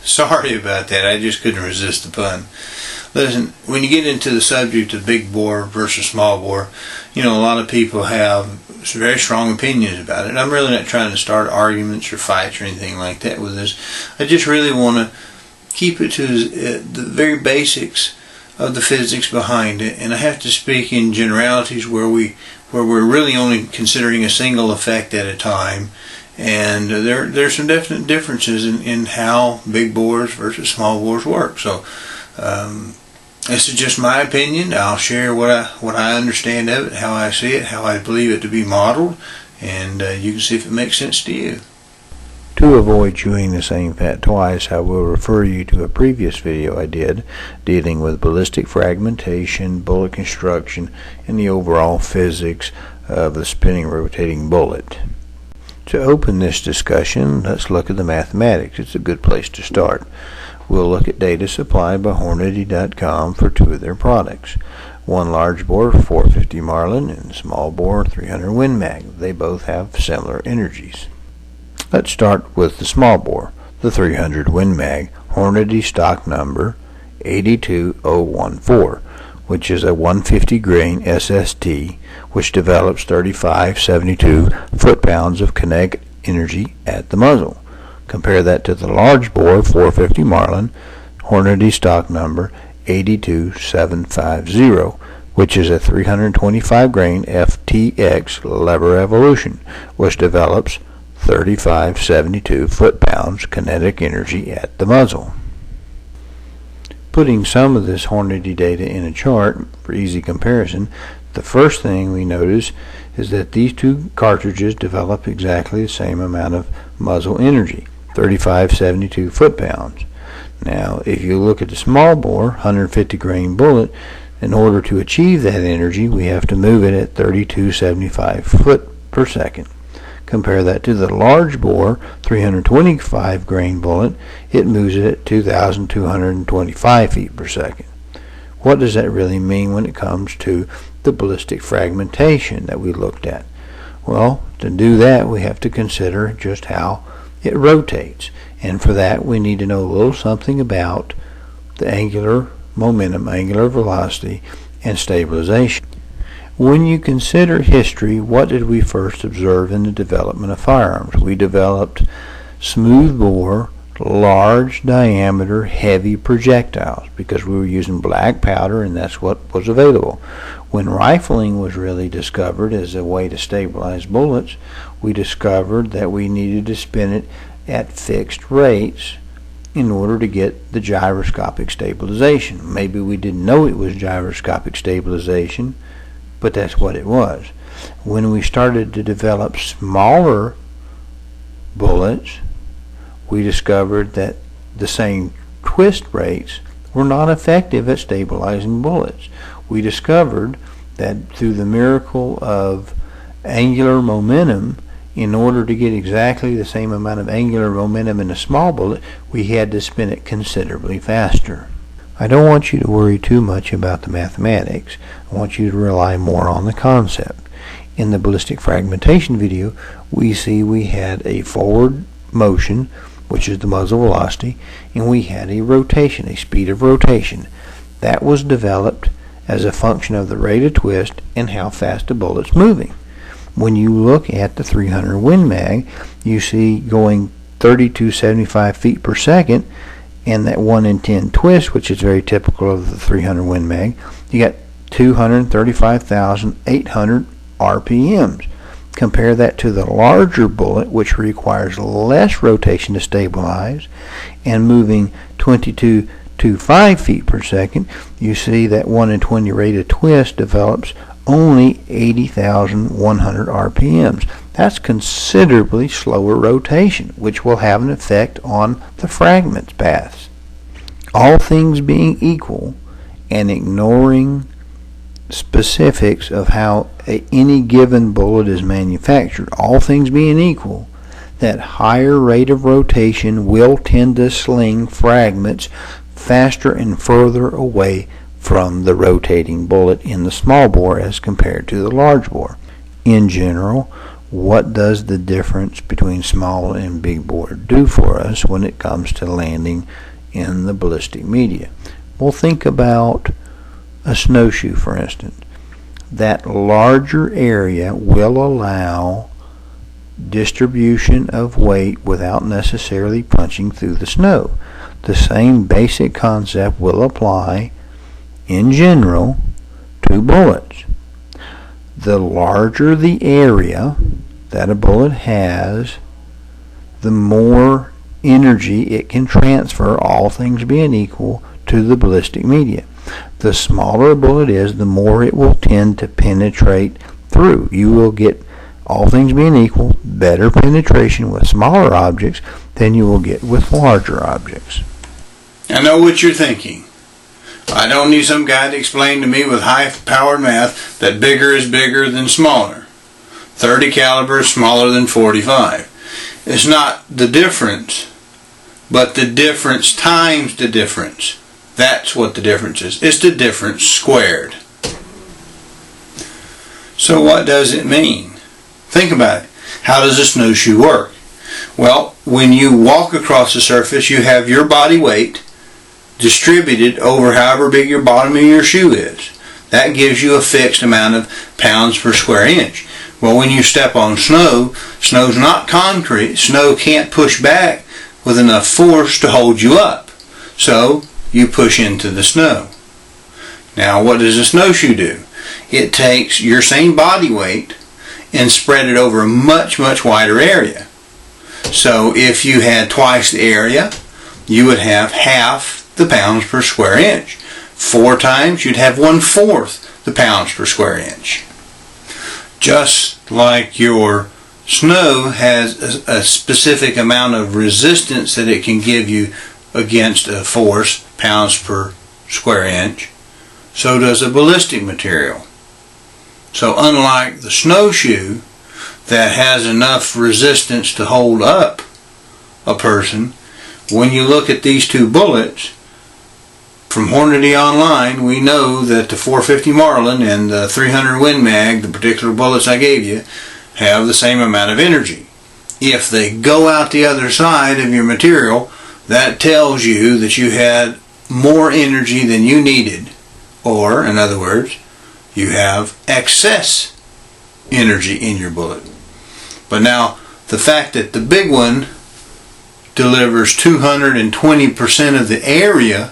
Sorry about that. I just couldn't resist the pun. Listen, when you get into the subject of big bore versus small bore, a lot of people have very strong opinions about it. I'm really not trying to start arguments or fights or anything like that with this. I just really want to keep it to the very basics of the physics behind it, and I have to speak in generalities where we're really only considering a single effect at a time. And there's some definite differences in how big bores versus small bores work. So this is just my opinion. I'll share what I understand of it, how I see it, how I believe it to be modeled, and you can see if it makes sense to you. To avoid chewing the same fat twice, I will refer you to a previous video I did dealing with ballistic fragmentation, bullet construction, and the overall physics of the spinning rotating bullet. To open this discussion, let's look at the mathematics. It's a good place to start. We'll look at data supplied by Hornady.com for two of their products. One large bore 450 Marlin and small bore 300 Win Mag. They both have similar energies. Let's start with the small bore, the 300 Win Mag, Hornady stock number 82014, which is a 150 grain SST, which develops 3572 foot-pounds of kinetic energy at the muzzle. Compare that to the large bore 450 Marlin, Hornady stock number 82750, which is a 325 grain FTX lever evolution, which develops 3572 foot-pounds kinetic energy at the muzzle. Putting some of this Hornady data in a chart for easy comparison, the first thing we notice is that these two cartridges develop exactly the same amount of muzzle energy, 3572 foot-pounds. Now, if you look at the small bore 150 grain bullet, in order to achieve that energy, we have to move it at 3275 foot per second. Compare that to the large bore 325 grain bullet. It moves it at 2,225 feet per second. What does that really mean when it comes to the ballistic fragmentation that we looked at? Well, to do that, we have to consider just how it rotates. And for that, we need to know a little something about the angular momentum, angular velocity, and stabilization. When you consider history, what did we first observe in the development of firearms? We developed smooth bore, large diameter, heavy projectiles because we were using black powder and that's what was available. When rifling was really discovered as a way to stabilize bullets, we discovered that we needed to spin it at fixed rates in order to get the gyroscopic stabilization. Maybe we didn't know it was gyroscopic stabilization, but that's what it was. When we started to develop smaller bullets, we discovered that the same twist rates were not effective at stabilizing bullets. We discovered that through the miracle of angular momentum, in order to get exactly the same amount of angular momentum in a small bullet, we had to spin it considerably faster. I don't want you to worry too much about the mathematics. I want you to rely more on the concept. In the ballistic fragmentation video, we see we had a forward motion, which is the muzzle velocity, and we had a rotation, a speed of rotation. That was developed as a function of the rate of twist and how fast the bullet's moving. When you look at the 300 Win Mag, you see going 3275 feet per second, and that 1 in 10 twist, which is very typical of the 300 Win Mag, you got 235,800 RPMs. Compare that to the larger bullet, which requires less rotation to stabilize, and moving 2225 feet per second, you see that 1 in 20 rate of twist develops only 80,100 RPMs. That's considerably slower rotation, which will have an effect on the fragment paths. All things being equal, and ignoring specifics of how any given bullet is manufactured, all things being equal, that higher rate of rotation will tend to sling fragments faster and further away from the rotating bullet in the small bore as compared to the large bore. In general, what does the difference between small and big bore do for us when it comes to landing in the ballistic media? Well, think about a snowshoe, for instance. That larger area will allow distribution of weight without necessarily punching through the snow. The same basic concept will apply in general to bullets. The larger the area that a bullet has, the more energy it can transfer, all things being equal, to the ballistic media. The smaller a bullet is, the more it will tend to penetrate through. You will get, all things being equal, better penetration with smaller objects than you will get with larger objects. I know what you're thinking. I don't need some guy to explain to me with high-powered math that bigger is bigger than smaller. 30 caliber is smaller than 45. It's not the difference, but the difference times the difference. That's what the difference is. It's the difference squared. So what does it mean? Think about it. How does a snowshoe work? Well, when you walk across the surface, you have your body weight distributed over however big your bottom of your shoe is. That gives you a fixed amount of pounds per square inch. Well, when you step on snow, snow's not concrete. Snow can't push back with enough force to hold you up. So you push into the snow. Now, what does a snowshoe do? It takes your same body weight and spread it over a much, much wider area. So if you had twice the area, you would have half the pounds per square inch. 4 times, you'd have 1/4 the pounds per square inch. Just like your snow has a specific amount of resistance that it can give you against a force, pounds per square inch, so does a ballistic material. So unlike the snowshoe that has enough resistance to hold up a person, when you look at these two bullets, from Hornady Online, we know that the 450 Marlin and the 300 Win Mag, the particular bullets I gave you, have the same amount of energy. If they go out the other side of your material, that tells you that you had more energy than you needed. Or, in other words, you have excess energy in your bullet. But now, the fact that the big one delivers 220% of the area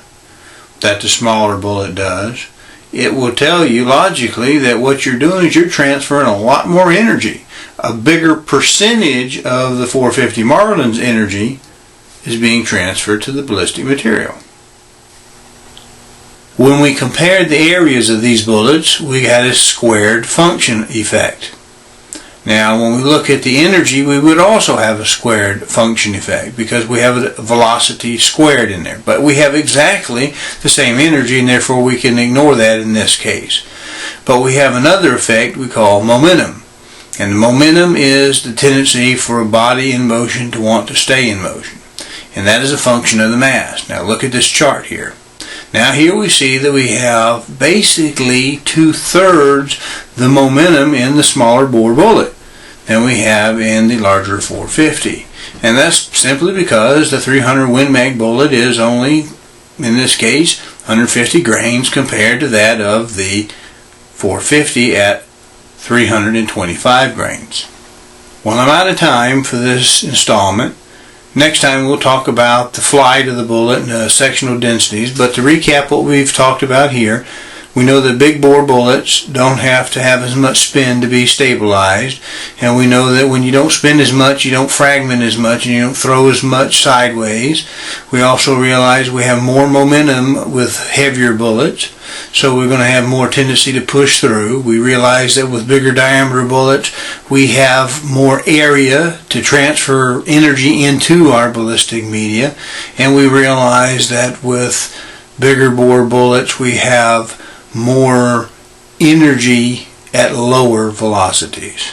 that the smaller bullet does, it will tell you logically that what you're doing is you're transferring a lot more energy. A bigger percentage of the 450 Marlin's energy is being transferred to the ballistic material. When we compared the areas of these bullets, we had a squared function effect. Now, when we look at the energy, we would also have a squared function effect because we have a velocity squared in there. But we have exactly the same energy, and therefore we can ignore that in this case. But we have another effect we call momentum. And the momentum is the tendency for a body in motion to want to stay in motion. And that is a function of the mass. Now look at this chart here. Now here we see that we have basically 2/3 the momentum in the smaller bore bullet than we have in the larger 450. And that's simply because the 300 Win Mag bullet is only, in this case, 150 grains compared to that of the 450 at 325 grains. Well, I'm out of time for this installment. Next time we'll talk about the flight of the bullet and sectional densities, but to recap what we've talked about here, we know that big bore bullets don't have to have as much spin to be stabilized, and we know that when you don't spin as much, you don't fragment as much, and you don't throw as much sideways. We also realize we have more momentum with heavier bullets, so we're going to have more tendency to push through. We realize that with bigger diameter bullets, we have more area to transfer energy into our ballistic media, and we realize that with bigger bore bullets, we have more energy at lower velocities.